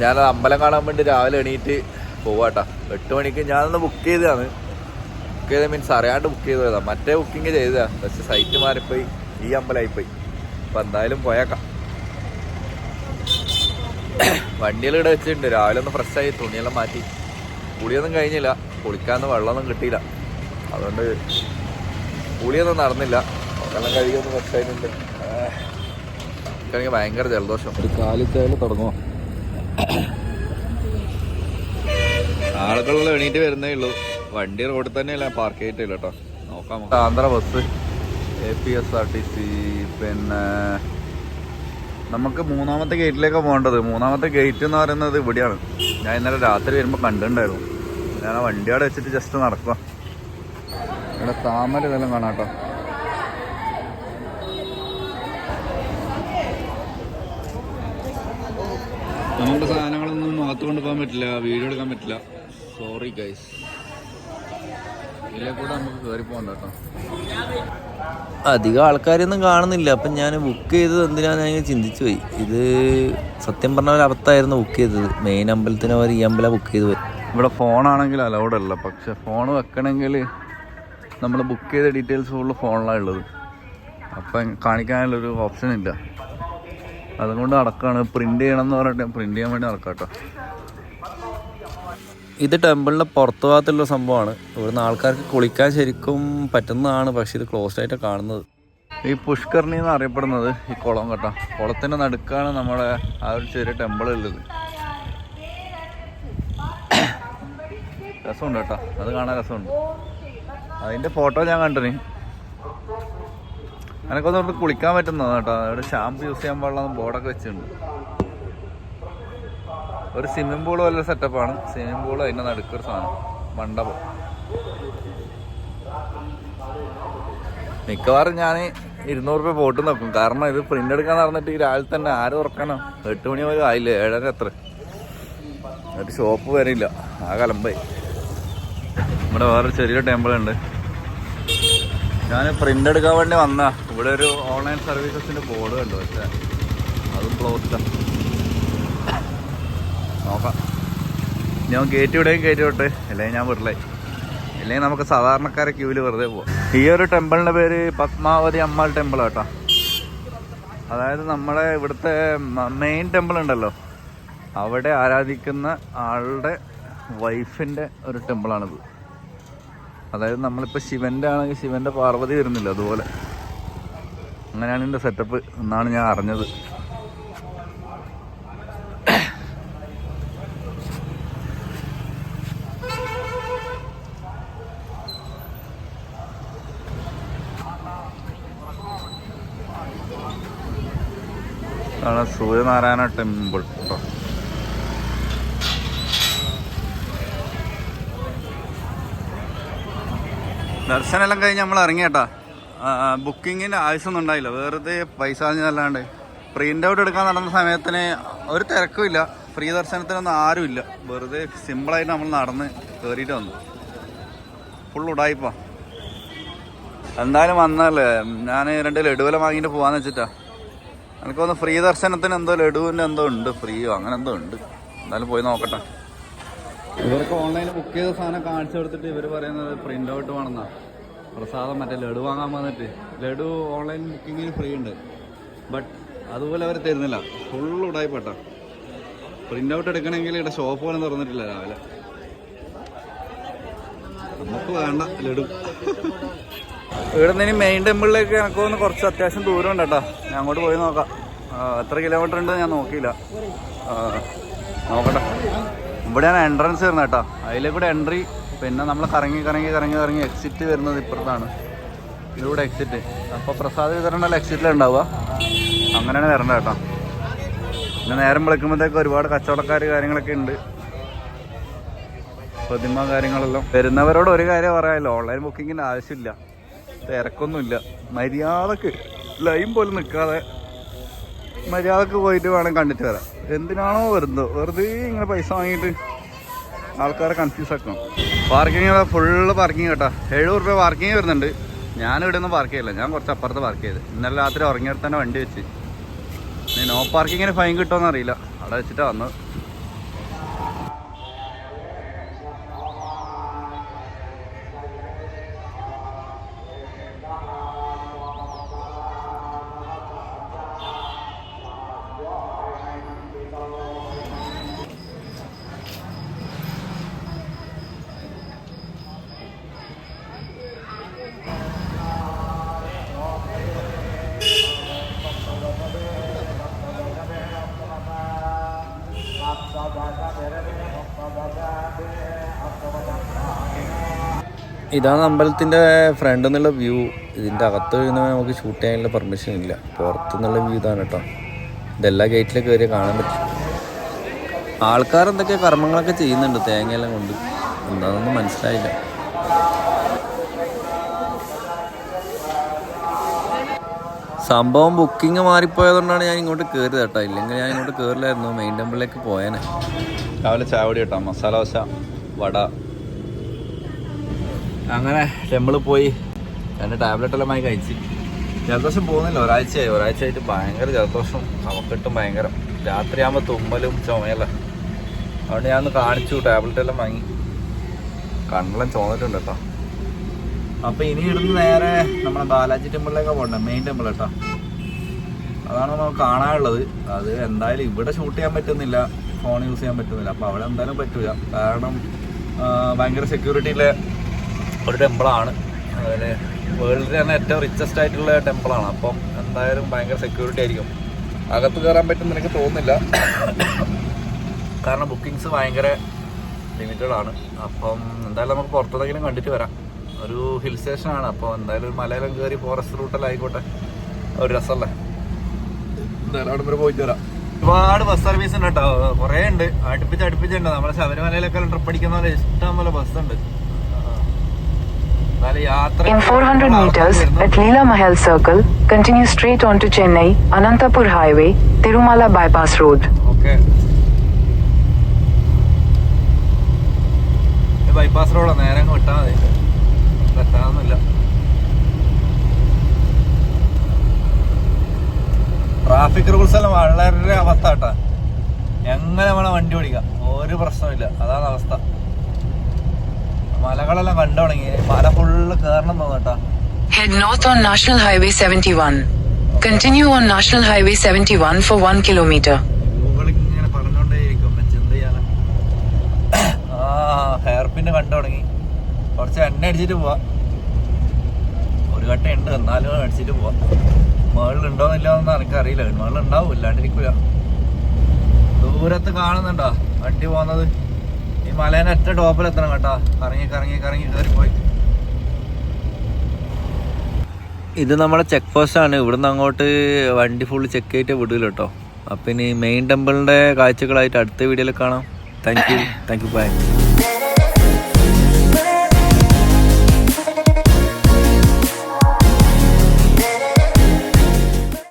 ഞാൻ അമ്പലം കാണാൻ വേണ്ടി രാവിലെ എണീറ്റ് പോവാട്ടാ. 8 മണിക്ക് ഞാനൊന്ന് ബുക്ക് ചെയ്തതാണ്. ബുക്ക് ചെയ്ത മീൻസ് അറിയാണ്ട് ബുക്ക് ചെയ്തതാ. മറ്റേ ബുക്കിങ് ചെയ്തതാ, പക്ഷെ സൈറ്റ് മാറിപ്പോയി, ഈ അമ്പലമായിപ്പോയി. അപ്പം എന്തായാലും പോയേക്കാം. വണ്ടിയെല്ലാം ഇവിടെ വെച്ചിട്ടുണ്ട്. രാവിലെ ഒന്ന് ഫ്രഷായി തുണിയെല്ലാം മാറ്റി. കുളിയൊന്നും കഴിഞ്ഞില്ല, കുളിക്കാന്ന് വെള്ളമൊന്നും കിട്ടിയില്ല, അതുകൊണ്ട് കുളിയൊന്നും നടന്നില്ല. വെള്ളം കഴുകിയൊന്ന് ഫ്രഷായിട്ടുണ്ട്. എനിക്കാണെങ്കിൽ ഭയങ്കര ജലദോഷം. ഒരു കാലിച്ചായാലും തുടങ്ങുമോ. ആളുകളെല്ലാം എണീറ്റ് വരുന്നേ ഉള്ളൂ. വണ്ടി റോഡിൽ തന്നെയല്ല, പാർക്ക് ചെയ്തിട്ടില്ല കേട്ടോ. നോക്കാം. Andhra bus, APSRTC. പിന്നെ നമുക്ക് 3ാമത്തെ ഗേറ്റിലേക്കാണ് പോകേണ്ടത്. 3ാമത്തെ ഗേറ്റ് എന്ന് പറയുന്നത് ഇവിടെയാണ്. ഞാൻ ഇന്നലെ രാത്രി വരുമ്പോൾ കണ്ടിട്ടുണ്ടായിരുന്നു. ഞാൻ ആ വണ്ടി അവിടെ വെച്ചിട്ട് ജസ്റ്റ് നടക്കുക. ഇവിടെ താമര ഇതെല്ലാം കാണാം കേട്ടോ. നമ്മുടെ സാധനങ്ങളൊന്നും അകത്ത് കൊണ്ടുപോകാൻ പറ്റില്ല, വീഡിയോ എടുക്കാൻ പറ്റില്ല. Sorry guys. ഇതിലെ കൂടെ നമുക്ക് കയറി പോകണ്ട കേട്ടോ. അധികം ആൾക്കാരൊന്നും കാണുന്നില്ല. അപ്പം ഞാൻ ബുക്ക് ചെയ്തത് എന്തിനാന്ന് ഞാൻ ചിന്തിച്ചു പോയി. ഇത് സത്യം പറഞ്ഞ ഒരു അബദ്ധമായിരുന്നു ബുക്ക് ചെയ്തത്. മെയിൻ അമ്പലത്തിന് അവർ ഈ അമ്പലം ബുക്ക് ചെയ്ത് പോയി. ഇവിടെ ഫോണാണെങ്കിൽ അലൗഡ് അല്ല, പക്ഷെ ഫോൺ വെക്കണമെങ്കിൽ നമ്മൾ ബുക്ക് ചെയ്ത ഡീറ്റെയിൽസ് ഫുള്ള് ഫോണിലാണ് ഉള്ളത്. അപ്പം കാണിക്കാനുള്ളൊരു ഓപ്ഷൻ ഇല്ല. അതുകൊണ്ട് നടക്കുകയാണ്. പ്രിൻ്റ് ചെയ്യണം എന്ന് പറഞ്ഞിട്ട് പ്രിൻ്റ് ചെയ്യാൻ വേണ്ടി നടക്കാം കേട്ടോ. ഇത് ടെമ്പിളിൻ്റെ പുറത്തു ഭാഗത്തുള്ള സംഭവമാണ്. ഇവിടുന്ന് ആൾക്കാർക്ക് കുളിക്കാൻ ശരിക്കും പറ്റുന്നതാണ്, പക്ഷെ ഇത് ക്ലോസ്ഡ് ആയിട്ടാണ് കാണുന്നത്. ഈ പുഷ്കർണി എന്ന് അറിയപ്പെടുന്നത് ഈ കുളം കേട്ടോ. കുളത്തിൻ്റെ നടുക്കാണ് നമ്മുടെ ആ ഒരു ചെറിയ ടെമ്പിൾ ഉള്ളത്. രസമുണ്ട് കേട്ടോ, അത് കാണാൻ രസമുണ്ട്. അതിൻ്റെ ഫോട്ടോ ഞാൻ കണ്ടിന്. എനിക്കൊന്നും ഇവിടെ കുളിക്കാൻ പറ്റുന്നതാണ് കേട്ടോ. അവിടെ ഷാമ്പു യൂസ് ചെയ്യാൻ പാടില്ല ബോർഡൊക്കെ വെച്ചിട്ടുണ്ട്. ഒരു സ്വിമ്മിംഗ് പൂൾ പോലെ സെറ്റപ്പാണ്. സ്വിമ്മിംഗ് പൂൾ അതിൻ്റെ നടുക്കൊരു സാധനം, മണ്ഡപം. മിക്കവാറും ഞാൻ 200 രൂപ പോട്ട് നോക്കും. കാരണം ഇത് പ്രിൻ്റ് എടുക്കാൻ നടന്നിട്ട് ഈ രാവിലെ തന്നെ ആരും തുറക്കാനോ 8 മണി വരെ ആയില്ലേ, 7:30 എത്ര. എന്നിട്ട് ഷോപ്പ് വരില്ല, ആ കലമ്പായി. ഇവിടെ വേറൊരു ചെറിയൊരു ടെമ്പിളുണ്ട്. ഞാൻ പ്രിൻ്റ് എടുക്കാൻ വേണ്ടി വന്നാ. ഇവിടെ ഒരു ഓൺലൈൻ സർവീസസിൻ്റെ ബോർഡ് കണ്ടു, പക്ഷേ അതും ക്ലോസ്ഡാണ്. നോക്കാം, ഞാൻ കയറ്റി വിടുകയും കയറ്റി വിട്ട്, അല്ലെങ്കിൽ ഞാൻ വിടില്ലേ. ഇല്ലെങ്കിൽ നമുക്ക് സാധാരണക്കാരെ ക്യൂവിൽ വെറുതെ പോവാം. ഈ ഒരു ടെമ്പിളിൻ്റെ പേര് പത്മാവതി അമ്മാൾ ടെമ്പിൾ കേട്ടോ. അതായത് നമ്മുടെ ഇവിടുത്തെ മെയിൻ ടെമ്പിൾ ഉണ്ടല്ലോ, അവിടെ ആരാധിക്കുന്ന ആളുടെ വൈഫിൻ്റെ ഒരു ടെമ്പിളാണിത്. അതായത് നമ്മളിപ്പോൾ ശിവൻ്റെ ആണെങ്കിൽ ശിവൻ്റെ പാർവതി വരുന്നില്ല, അതുപോലെ. അങ്ങനെയാണ് ഇതിൻ്റെ സെറ്റപ്പ് എന്നാണ് ഞാൻ അറിഞ്ഞത്. ആണ് സൂര്യനാരായണ ടെമ്പിൾ കേട്ടോ. ദർശനമെല്ലാം കഴിഞ്ഞ് നമ്മൾ ഇറങ്ങി കേട്ടോ. ബുക്കിങ്ങിൻ്റെ ആവശ്യമൊന്നും ഉണ്ടായില്ല, വെറുതെ പൈസ കളഞ്ഞതല്ലാണ്ട്. പ്രിൻ്റ് ഔട്ട് എടുക്കാൻ നടന്ന സമയത്തിന് ഒരു തിരക്കുമില്ല, ഫ്രീ ദർശനത്തിനൊന്നും ആരുമില്ല. വെറുതെ സിമ്പിളായിട്ട് നമ്മൾ നടന്ന് കയറിയിട്ട് വന്നു. ഫുൾ ഉടായിപ്പാ. എന്തായാലും വന്നല്ലേ, ഞാൻ 2 ലഡുവെല്ലാം വാങ്ങിയിട്ട് പോകാമെന്ന് വെച്ചിട്ടാ. എനിക്കൊന്ന് ഫ്രീ ദർശനത്തിന് എന്തോ ലഡുവിൻ്റെ എന്തോ ഉണ്ട്, ഫ്രീയോ അങ്ങനെ എന്തോ ഉണ്ട്. എന്തായാലും പോയി നോക്കട്ടെ. ഇവർക്ക് ഓൺലൈനിൽ ബുക്ക് ചെയ്ത സാധനം കാണിച്ചു കൊടുത്തിട്ട് ഇവർ പറയുന്നത് പ്രിൻ്റ് ഔട്ട് വേണമെന്നാ. പ്രസാദം മറ്റേ ലഡു വാങ്ങാൻ വന്നിട്ട്, ലഡു ഓൺലൈൻ ബുക്കിങ്ങിന് ഫ്രീ ഉണ്ട്, ബട്ട് അതുപോലെ അവർ തരുന്നില്ല. ഫുള്ള് ഉടായിപ്പെട്ട. പ്രിൻ്റ് ഔട്ട് എടുക്കണമെങ്കിൽ ഇവിടെ ഷോപ്പ് പോലും തുറന്നിട്ടില്ല രാവിലെ. നമുക്ക് വേണ്ട ലഡു. ഇവിടെ നിന്ന് ഇനി മെയിൻ ടെമ്പിളിലേക്ക് എനിക്ക് തോന്നുന്നു കുറച്ച് അത്യാവശ്യം ദൂരം ഉണ്ട് കേട്ടോ. ഞാൻ അങ്ങോട്ട് പോയി നോക്കാം. എത്ര കിലോമീറ്റർ ഉണ്ട് ഞാൻ നോക്കിയില്ല, നോക്കട്ടെ. ഇവിടെയാണ് എൻട്രൻസ് വരുന്നത് കേട്ടോ. അതിലേക്കൂടെ എൻട്രി. പിന്നെ നമ്മൾ കറങ്ങി എക്സിറ്റ് വരുന്നത് ഇപ്പുറത്താണ്. ഇതിലൂടെ എക്സിറ്റ്. അപ്പോൾ പ്രസാദ വിതരണമല്ല എക്സിറ്റിലുണ്ടാവുക. അങ്ങനെയാണ് വരേണ്ടത് കേട്ടോ. പിന്നെ നേരം വിളിക്കുമ്പോഴത്തേക്ക് ഒരുപാട് കച്ചവടക്കാർ കാര്യങ്ങളൊക്കെ ഉണ്ട്, പ്രതിമ കാര്യങ്ങളെല്ലാം. വരുന്നവരോട് ഒരു കാര്യം പറയാമല്ലോ, ഓൺലൈൻ ബുക്കിങ്ങിൻ്റെ ആവശ്യമില്ല, തിരക്കൊന്നുമില്ല. മര്യാദക്ക് ലൈൻ പോലും നിൽക്കാതെ മര്യാദക്ക് പോയിട്ട് വേണം കണ്ടിട്ട് വരാം. എന്തിനാണോ വരുന്നത്, വെറുതെ ഇങ്ങനെ പൈസ വാങ്ങിയിട്ട് ആൾക്കാരെ കൺഫ്യൂസ് ആക്കണം. പാർക്കിങ് ഫുള്ള് പാർക്കിങ് കേട്ടോ. 70 രൂപ പാർക്കിങ് വരുന്നുണ്ട്. ഞാനിവിടെ ഒന്നും പാർക്ക് ചെയ്യില്ല, ഞാൻ കുറച്ച് അപ്പുറത്ത് പാർക്ക് ചെയ്ത്. ഇന്നലെ രാത്രി ഉറങ്ങിയെടുത്ത് തന്നെ വണ്ടി വെച്ച്. നോ പാർക്കിങ്ങിന് ഫൈൻ കിട്ടുമെന്ന് അറിയില്ല, അവിടെ വെച്ചിട്ടാണ് വന്നത്. ഇതാണ് അമ്പലത്തിൻ്റെ ഫ്രണ്ട് എന്നുള്ള വ്യൂ. ഇതിൻ്റെ അകത്ത് നമുക്ക് ഷൂട്ട് ചെയ്യാനുള്ള പെർമിഷൻ ഇല്ല. പുറത്തുനിന്നുള്ള വ്യൂ ഇതാണ് കേട്ടോ. ഇതെല്ലാ ഗേറ്റിലേക്ക് കയറി കാണാൻ പറ്റും. ആൾക്കാർ എന്തൊക്കെ കർമ്മങ്ങളൊക്കെ ചെയ്യുന്നുണ്ട് തേങ്ങയെല്ലാം കൊണ്ട്. എന്താണെന്നൊന്നും മനസ്സിലായില്ല. സംഭവം ബുക്കിംഗ് മാറിപ്പോയതുകൊണ്ടാണ് ഞാൻ ഇങ്ങോട്ട് കയറിയത് കേട്ടോ. ഇല്ലെങ്കിൽ ഞാൻ ഇങ്ങോട്ട് കയറില്ലായിരുന്നു. മെയിൻ ടെമ്പിളിലേക്ക് പോയേനെ. രാവിലെ ചായ പൊടി കേട്ടോ, മസാല ദോശ, വട. അങ്ങനെ ടെമ്പിളിൽ പോയി 2 ടാബ്ലറ്റെല്ലാം വാങ്ങി കഴിച്ച്. ജലദോഷം പോകുന്നില്ല, ഒരാഴ്ചയായിട്ട് ഭയങ്കര ജലദോഷം, കഫക്കെട്ടും ഭയങ്കര. രാത്രിയാകുമ്പോൾ തുമ്മലും ചുമയല്ല. അതുകൊണ്ട് ഞാൻ ഒന്ന് കാണിച്ചു, ടാബ്ലറ്റെല്ലാം വാങ്ങി. കണ്ണെല്ലാം ചോന്നിട്ടുണ്ട് കേട്ടോ. അപ്പോൾ ഇനി ഇടുന്ന് നേരെ നമ്മുടെ ബാലാജി ടെമ്പിളിലേക്കാണ് പോകണ്ടേ, മെയിൻ ടെമ്പിൾ കേട്ടോ. അതാണ് നമുക്ക് കാണാനുള്ളത്. അത് എന്തായാലും ഇവിടെ ഷൂട്ട് ചെയ്യാൻ പറ്റുന്നില്ല, ഫോൺ യൂസ് ചെയ്യാൻ പറ്റുന്നില്ല. അപ്പോൾ അവിടെ എന്തായാലും പറ്റില്ല, കാരണം ഭയങ്കര സെക്യൂരിറ്റിയിലെ ഒരു ടെമ്പിളാണ്. അതിൽ വേൾഡിൽ തന്നെ ഏറ്റവും റിച്ചസ്റ്റ് ആയിട്ടുള്ള ടെമ്പിളാണ്. അപ്പം എന്തായാലും ഭയങ്കര സെക്യൂരിറ്റി ആയിരിക്കും. അകത്ത് കയറാൻ പറ്റുമെന്ന് എനിക്ക് തോന്നുന്നില്ല, കാരണം ബുക്കിങ്സ് ഭയങ്കര ലിമിറ്റഡ് ആണ്. അപ്പം എന്തായാലും നമുക്ക് പുറത്തുനിന്നെങ്കിലും കണ്ടിട്ട് വരാം. ഒരു ഹിൽ സ്റ്റേഷനാണ്, അപ്പോൾ എന്തായാലും ഒരു മലയിലും കയറി ഫോറസ്റ്റ് റൂട്ടെല്ലാം ആയിക്കോട്ടെ, ഒരു രസമല്ലേ. എന്തായാലും അവിടെ വരെ പോയിട്ട് വരാം. ഒരുപാട് ബസ് സർവീസ് ഉണ്ട് കേട്ടോ, കുറേ ഉണ്ട്, അടുപ്പിച്ചുണ്ട്. നമ്മളെ ശബരിമലയിലൊക്കെ ട്രിപ്പ് അടിക്കുന്ന പോലെ ഇഷ്ടം പോലെ ബസ് ഉണ്ട്. In 400 meters at Leela Mahal Circle, continue straight on to Chennai, Anantapur Highway, Tirumala Bypass Road. Okay. Bypass റോഡാണ്, നേരെ അങ്ങ് വിട്ടാൽ മതി, എത്താനൊന്നുമില്ല. ട്രാഫിക് റൂൾസ് എല്ലാം വളരെ അവസ്ഥ കേട്ടാ. എങ്ങനെ വേണം വണ്ടി ഓടിക്കാം, ഒരു പ്രശ്നമില്ല, അതാണ് അവസ്ഥ. മലകളെല്ലാം കണ്ടു തുടങ്ങി, മല ഫുള്ള് കയറണം തോന്നട്ടാ. Head north on National Highway 71. Continue on National Highway 71 for 1 kilometer. ഇങ്ങനെ പറഞ്ഞോണ്ടേയിരിക്കും, എന്ത് ചെയ്യാനാ. ഹെയർ പിന്ന് കണ്ടു തുടങ്ങി. കുറച്ച് എണ്ണ അടിച്ചിട്ട് പോവാ, ഒരു കട്ട ഉണ്ട്, എന്നാലും അടിച്ചിട്ട് പോവാ. മുകളിലുണ്ടോന്നില്ലാന്നൊന്നും എനിക്കറിയില്ല, മുകളിലുണ്ടാവും, ഇല്ലാണ്ടിരിക്കൂല. ദൂരത്ത് കാണുന്നുണ്ടോ വണ്ടി പോകുന്നത്? ഈ മലേനെ ഒറ്റ ടോപ്പിലെത്തണം കേട്ടോ, കറങ്ങി കയറി പോയി. ഇത് നമ്മുടെ ചെക്ക് പോസ്റ്റാണ്. ഇവിടുന്ന് അങ്ങോട്ട് വണ്ടി ഫുള്ള് ചെക്ക് ചെയ്തിട്ട് വിടില്ല കേട്ടോ. അപ്പം ഇനി മെയിൻ ടെമ്പിളിൻ്റെ കാഴ്ചകളായിട്ട് അടുത്ത വീഡിയോയിൽ കാണാം. Thank you by.